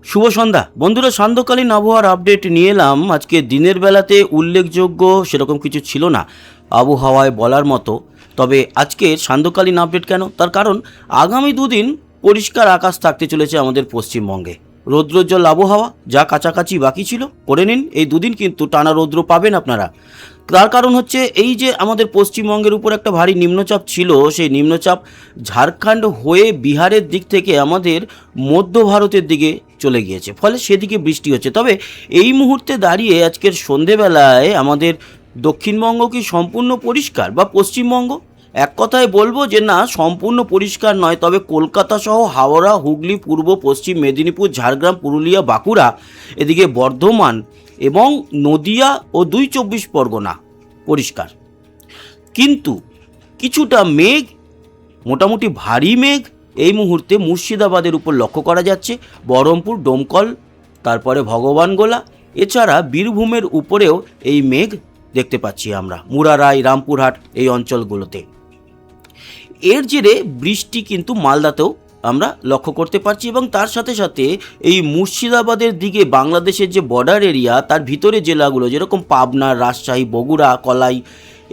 শুভ সন্ধ্যা বন্ধুরা, সান্ধ্যকালীন আবহাওয়ার আপডেট নিয়ে এলাম। আজকে দিনের বেলাতে উল্লেখযোগ্য সেরকম কিছু ছিল না আবহাওয়ায় বলার মতো। তবে আজকে সান্ধ্যকালীন আপডেট কেন, তার কারণ আগামী দুদিন পরিষ্কার আকাশ থাকতে চলেছে আমাদের পশ্চিমবঙ্গে। রৌদ্রোজ্জ্বল আবহাওয়া যা কাছাকাছি বাকি ছিল করে নিন, এই দুদিন কিন্তু টানা রৌদ্র পাবেন আপনারা। তার কারণ হচ্ছে এই যে আমাদের পশ্চিমবঙ্গের উপর একটা ভারী নিম্নচাপ ছিল, সেই নিম্নচাপ ঝাড়খণ্ড হয়ে বিহারের দিক থেকে আমাদের মধ্য ভারতের দিকে চলে গিয়েছে, ফলে সেদিকে বৃষ্টি হচ্ছে। তবে এই মুহূর্তে দাঁড়িয়ে আজকের সন্ধেবেলায় আমাদের দক্ষিণবঙ্গ কি সম্পূর্ণ পরিষ্কার, বা পশ্চিমবঙ্গ? এক কথায় বলবো যে না, সম্পূর্ণ পরিষ্কার নয়। তবে কলকাতা সহ হাওড়া, হুগলি, পূর্ব পশ্চিম মেদিনীপুর, ঝাড়গ্রাম, পুরুলিয়া, বাঁকুড়া, এদিকে বর্ধমান এবং নদিয়া ও ২ পরগনা পরিষ্কার। কিন্তু কিছুটা মেঘ, মোটামুটি ভারী মেঘ এই মুহূর্তে মুর্শিদাবাদের উপর লক্ষ্য করা যাচ্ছে। বহরমপুর, ডোমকল, তারপরে ভগবানগোলা, এছাড়া বীরভূমের উপরেও এই মেঘ দেখতে পাচ্ছি আমরা, মুরারাই, রামপুরহাট এই অঞ্চলগুলোতে। এর জেরে বৃষ্টি কিন্তু মালদাতেও আমরা লক্ষ্য করতে পারছি, এবং তার সাথে সাথে এই মুর্শিদাবাদের দিকে বাংলাদেশের যে বর্ডার এরিয়া, তার ভিতরে জেলাগুলো যেরকম পাবনা, রাজশাহী, বগুড়া, কলাই,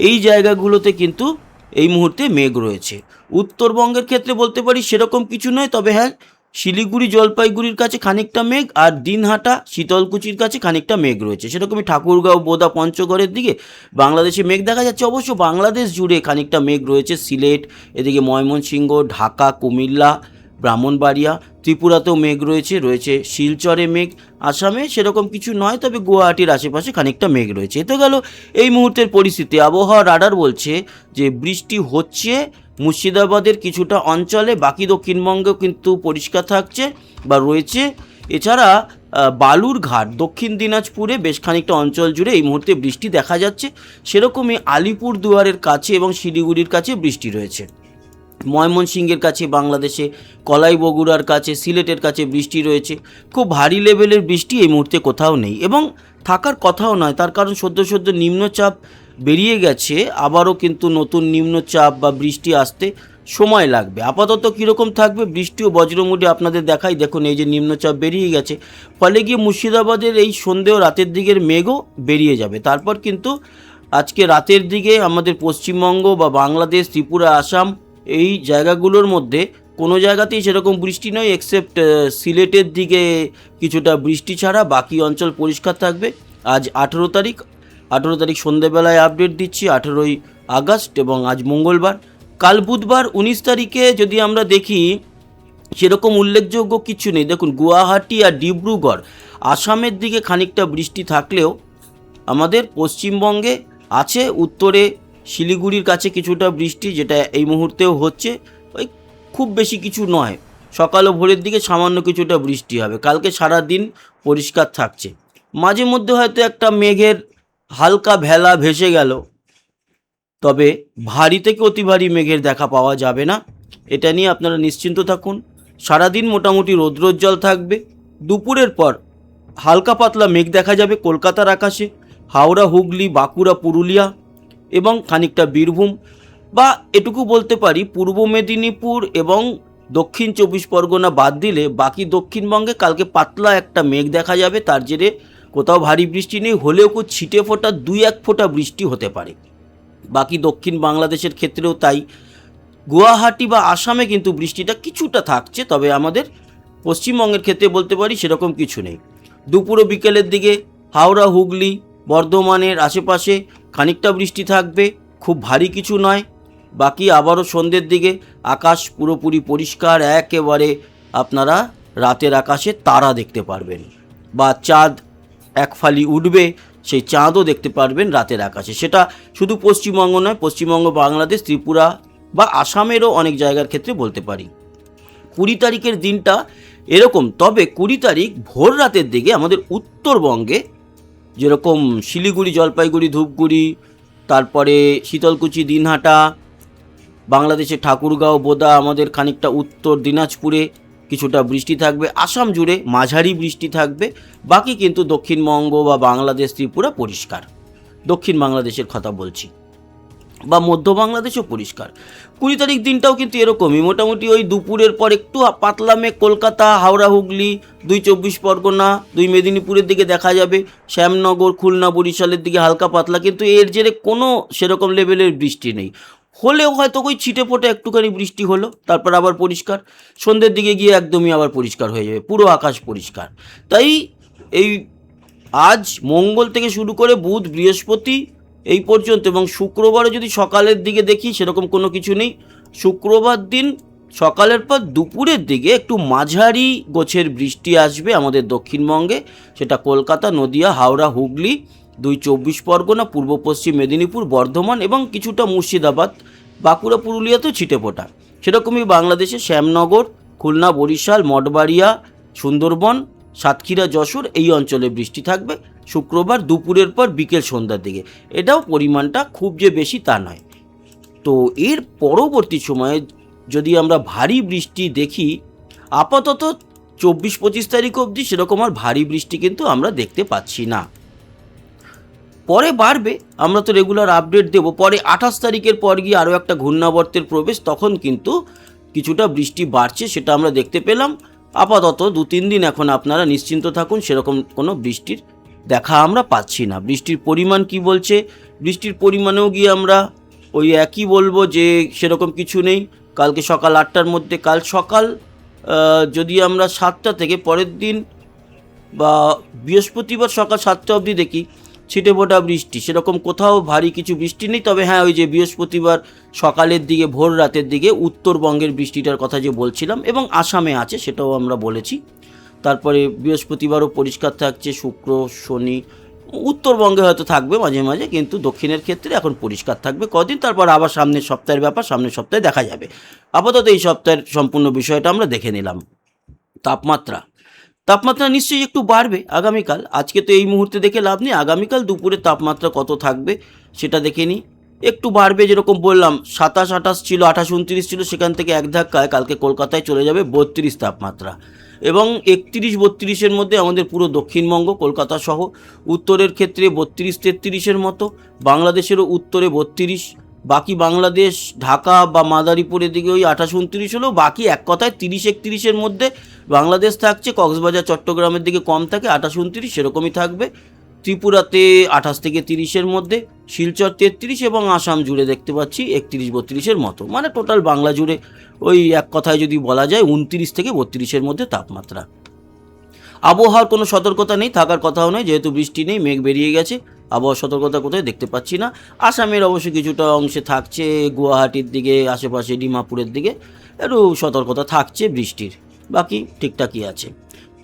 এই জায়গাগুলোতে কিন্তু এই মুহূর্তে মেঘ রয়েছে। উত্তরবঙ্গের ক্ষেত্রে বলতে পারি সেরকম কিছু নয়, তবে হ্যাঁ, শিলিগুড়ি, জলপাইগুড়ির কাছে খানিকটা মেঘ, আর দিনহাটা, শীতলকুচির কাছে খানিকটা মেঘ রয়েছে। সেরকমই ঠাকুরগাঁও, বোদা, পঞ্চগড়ের দিকে বাংলাদেশে মেঘ দেখা যাচ্ছে। অবশ্য বাংলাদেশ জুড়ে খানিকটা মেঘ রয়েছে। সিলেট, এদিকে ময়মনসিংহ, ঢাকা, কুমিল্লা, ব্রাহ্মণবাড়িয়া, ত্রিপুরাতেও মেঘ রয়েছে শিলচরে মেঘ। আসামে সেরকম কিছু নয়, তবে গুয়াহাটির আশেপাশে খানিকটা মেঘ রয়েছে। এতে গেল এই মুহূর্তের পরিস্থিতি। আবহাওয়া রাডার বলছে যে বৃষ্টি হচ্ছে মুর্শিদাবাদের কিছুটা অঞ্চলে, বাকি দক্ষিণবঙ্গেও কিন্তু পরিষ্কার থাকছে বা রয়েছে। এছাড়া বালুরঘাট, দক্ষিণ দিনাজপুরে বেশ খানিকটা অঞ্চল জুড়ে এই মুহূর্তে বৃষ্টি দেখা যাচ্ছে। সেরকমই আলিপুর দুয়ারের কাছে এবং শিলিগুড়ির কাছে বৃষ্টি রয়েছে। ময়মনসিংহের কাছে বাংলাদেশে, কলাই, বগুড়ার কাছে, সিলেটের কাছে বৃষ্টি রয়েছে। খুব ভারী লেভেলের বৃষ্টি এই মুহূর্তে কোথাও নেই, এবং থাকার কথাও নয়। তার কারণ সদ্য নিম্নচাপ বেরিয়ে গেছে, আবারও কিন্তু নতুন নিম্নচাপ বা বৃষ্টি আসতে সময় লাগবে। আপাতত কীরকম থাকবে বৃষ্টি ও বজ্রমুড়ি আপনাদের দেখাই। দেখুন, এই যে নিম্নচাপ বেরিয়ে গেছে, ফলে গিয়ে মুর্শিদাবাদের এই সন্ধে ও রাতের দিকের মেঘও বেরিয়ে যাবে। তারপর কিন্তু আজকে রাতের দিকে আমাদের পশ্চিমবঙ্গ বা বাংলাদেশ, ত্রিপুরা, আসাম, এই জায়গাগুলোর মধ্যে কোনো জায়গাতেই সেরকম বৃষ্টি নয়, এক্সেপ্ট সিলেটের দিকে কিছুটা বৃষ্টি ছাড়া বাকি অঞ্চল পরিষ্কার থাকবে। আজ 18 তারিখ সন্ধেবেলায় আপডেট দিচ্ছি, 18ই আগস্ট, এবং আজ মঙ্গলবার। কাল বুধবার 19 তারিখে যদি আমরা দেখি, সেরকম উল্লেখযোগ্য কিছু নেই। দেখুন, গুয়াহাটি আর ডিব্রুগড়, আসামের দিকে খানিকটা বৃষ্টি থাকলেও আমাদের পশ্চিমবঙ্গে আছে। উত্তরে শিলিগুড়ির কাছে কিছুটা বৃষ্টি, যেটা এই মুহূর্তেও হচ্ছে। ওই খুব বেশি কিছু নয়, সকাল ও ভোরের দিকে সামান্য কিছুটা বৃষ্টি হবে। কালকে সারা দিন পরিষ্কার থাকছে, মাঝে মধ্যে হয়তো একটা মেঘের হালকা ভেলা ভেসে গেল, তবে ভারী থেকে অতি ভারী মেঘের দেখা পাওয়া যাবে না। এটা নিয়ে আপনারা নিশ্চিন্ত থাকুন। সারাদিন মোটামুটি রৌদ্রোজ্জ্বল থাকবে। দুপুরের পর হালকা পাতলা মেঘ দেখা যাবে কলকাতার আকাশে, হাওড়া, হুগলি, বাঁকুড়া, পুরুলিয়া এবং খানিকটা বীরভূম, বা এটুকু বলতে পারি পূর্ব মেদিনীপুর এবং দক্ষিণ 24 পরগনা বাদ দিলে বাকি দক্ষিণবঙ্গে কালকে পাতলা একটা মেঘ দেখা যাবে। তার জেরে কোথাও ভারী বৃষ্টি নেই, হলেও খুব ছিটে ফোটা 2-1 ফোঁটা বৃষ্টি হতে পারে। বাকি দক্ষিণ বাংলাদেশের ক্ষেত্রেও তাই। গুয়াহাটি বা আসামে কিন্তু বৃষ্টিটা কিছুটা থাকছে, তবে আমাদের পশ্চিমবঙ্গের ক্ষেত্রে বলতে পারি সেরকম কিছু নেই। দুপুর ও বিকেলের দিকে হাওড়া, হুগলি, বর্ধমানের আশেপাশে খানিকটা বৃষ্টি থাকবে, খুব ভারী কিছু নয়। বাকি আবারও সন্ধ্যের দিকে আকাশ পুরোপুরি পরিষ্কার, একেবারে আপনারা রাতের আকাশে তারা দেখতে পারবেন, বা চাঁদ এক ফালি উঠবে, সেই চাঁদও দেখতে পারবেন রাতের আকাশে। সেটা শুধু পশ্চিমবঙ্গ নয়, পশ্চিমবঙ্গ, বাংলাদেশ, ত্রিপুরা বা আসামেরও অনেক জায়গার ক্ষেত্রে বলতে পারি। 20 তারিখের দিনটা এরকম। তবে 20 তারিখ ভোর রাতের দিকে আমাদের উত্তরবঙ্গে, যেরকম শিলিগুড়ি, জলপাইগুড়ি, ধূপগুড়ি, তারপরে শীতলকুচি, দিনহাটা, বাংলাদেশের ঠাকুরগাঁও, বোদা, আমাদের খানিকটা উত্তর দিনাজপুরে কিছুটা বৃষ্টি থাকবে। আসাম জুড়ে মাঝারি বৃষ্টি থাকবে। বাকি কিন্তু দক্ষিণবঙ্গ বা বাংলাদেশ, ত্রিপুরা পরিষ্কার। দক্ষিণ বাংলাদেশের কথা বলছি। বা মধ্য বাংলাদেশও পরিষ্কার। 20 তারিখ দিনটাও কিন্তু এরকমই, মোটামুটি ওই দুপুরের পর একটু পাতলা মেঘ কলকাতা, হাওড়া, হুগলি, 2 24 পরগনা, 2 মেদিনীপুরের দিকে দেখা যাবে, শ্যামনগর, খুলনা, বরিশালের দিকে হালকা পাতলা, কিন্তু এর জেরে কোনো সেরকম লেভেলের বৃষ্টি নেই। হলেও হয়তো ওই ছিটে ফোটে একটুখানি বৃষ্টি হলো, তারপর আবার পরিষ্কার, সন্ধ্যের দিকে গিয়ে একদমই আবার পরিষ্কার হয়ে যাবে, পুরো আকাশ পরিষ্কার। তাই এই আজ মঙ্গল থেকে শুরু করে বুধ, বৃহস্পতি এই পর্যন্ত, এবং শুক্রবারে যদি সকালের দিকে দেখি সেরকম কোনো কিছু নেই। শুক্রবার দিন সকালের পর দুপুরের দিকে একটু মাঝারি গোছের বৃষ্টি আসবে আমাদের দক্ষিণবঙ্গে, সেটা কলকাতা, নদিয়া, হাওড়া, হুগলি, 2 24 পরগনা, পূর্ব পশ্চিম মেদিনীপুর, বর্ধমান এবং কিছুটা মুর্শিদাবাদ, বাঁকুড়া, পুরুলিয়াতেও ছিটেফোঁটা। সেরকমই বাংলাদেশে শ্যামনগর, খুলনা, বরিশাল, মঠবাড়িয়া, সুন্দরবন, সাতক্ষীরা, যশোর এই অঞ্চলে বৃষ্টি থাকবে শুক্রবার দুপুরের পর বিকেল সন্ধ্যার দিকে। এটাও পরিমাণটা খুব যে বেশি তা নয়। তো এর পরবর্তী সময়ে যদি আমরা ভারী বৃষ্টি দেখি, আপাতত 24-25 তারিখ অবধি সেরকম আর ভারী বৃষ্টি কিন্তু আমরা দেখতে পাচ্ছি না। পরে বাড়বে, আমরা তো রেগুলার আপডেট দেবো। পরে 28 তারিখের পর গিয়ে আরও একটা ঘূর্ণাবর্তের প্রবেশ, তখন কিন্তু কিছুটা বৃষ্টি বাড়ছে, সেটা আমরা দেখতে পেলাম। আপাতত 2-3 দিন এখন আপনারা নিশ্চিন্ত থাকুন, সেরকম কোনো বৃষ্টির দেখা আমরা পাচ্ছি না। বৃষ্টির পরিমাণ কি বলছে, বৃষ্টির পরিমাণেও গিয়ে আমরা ওই একই বলবো যে সেরকম কিছু নেই। কালকে সকাল 8টার মধ্যে, কাল সকাল যদি আমরা 7টা থেকে পরের দিন বা বৃহস্পতিবার সকাল 7টা অবধি দেখি ছিটেফোঁটা বৃষ্টি, সেরকম কোথাও ভারী কিছু বৃষ্টি নেই। তবে হ্যাঁ, ওই যে বৃহস্পতিবার সকালের দিকে, ভোর রাতের দিকে উত্তরবঙ্গের বৃষ্টিটার কথা যে বলছিলাম, এবং আসামে আছে সেটাও আমরা বলেছি। তারপরে বৃহস্পতিবারও পরিষ্কার থাকছে, শুক্র, শনি উত্তরবঙ্গে হয়তো থাকবে মাঝে মাঝে, কিন্তু দক্ষিণের ক্ষেত্রে এখন পরিষ্কার থাকবে কদিন, তারপর আবার সামনের সপ্তাহের ব্যাপার সামনের সপ্তাহে দেখা যাবে। আপাতত এই সপ্তাহের সম্পূর্ণ বিষয়টা আমরা দেখে নিলাম। তাপমাত্রা নিশ্চয়ই একটু বাড়বে আগামীকাল। আজকে তো এই মুহূর্তে দেখে লাভ নেই, আগামীকাল দুপুরে তাপমাত্রা কত থাকবে সেটা দেখে নিই। একটু বাড়বে, যেরকম বললাম 27-28 ছিল, 28-29 ছিল, সেখান থেকে এক ধাক্কায় কালকে কলকাতায় চলে যাবে 32 তাপমাত্রা, এবং 31-32-এর মধ্যে আমাদের পুরো দক্ষিণবঙ্গ কলকাতা সহ। উত্তরের ক্ষেত্রে 32-33-এর মতো, বাংলাদেশেরও উত্তরে 32, বাকি বাংলাদেশ ঢাকা বা মাদারীপুরের দিকে ওই 28-29 হলেও বাকি এক কথায় 30-31-এর মধ্যে বাংলাদেশ থাকছে। কক্সবাজার, চট্টগ্রামের দিকে কম থাকে, 28-29 সেরকমই থাকবে। ত্রিপুরাতে 28 থেকে 30-এর মধ্যে, শিলচর 33, এবং আসাম জুড়ে দেখতে পাচ্ছি 31-32-এর মতো, মানে টোটাল বাংলা জুড়ে ওই এক কথায় যদি বলা যায় 29 থেকে 32-এর মধ্যে তাপমাত্রা। আবহাওয়ার কোনো সতর্কতা নেই, থাকার কথাও নয়, যেহেতু বৃষ্টি নেই, মেঘ বেরিয়ে গেছে, আবহাওয়ার সতর্কতা কোথায় দেখতে পাচ্ছি না। আসামের অবশ্য কিছুটা অংশে থাকছে, গুয়াহাটির দিকে, আশেপাশে ডিমাপুরের দিকে একটু সতর্কতা থাকছে বৃষ্টির, বাকি ঠিকঠাকই আছে।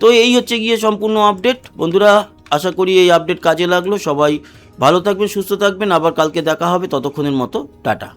তো এই হচ্ছে গিয়ে সম্পূর্ণ আপডেট বন্ধুরা। আশা করি এই আপডেট কাজে লাগলো। সবাই ভালো থাকবেন, সুস্থ থাকবেন, আবার কালকে দেখা হবে, ততক্ষণের মতো টাটা।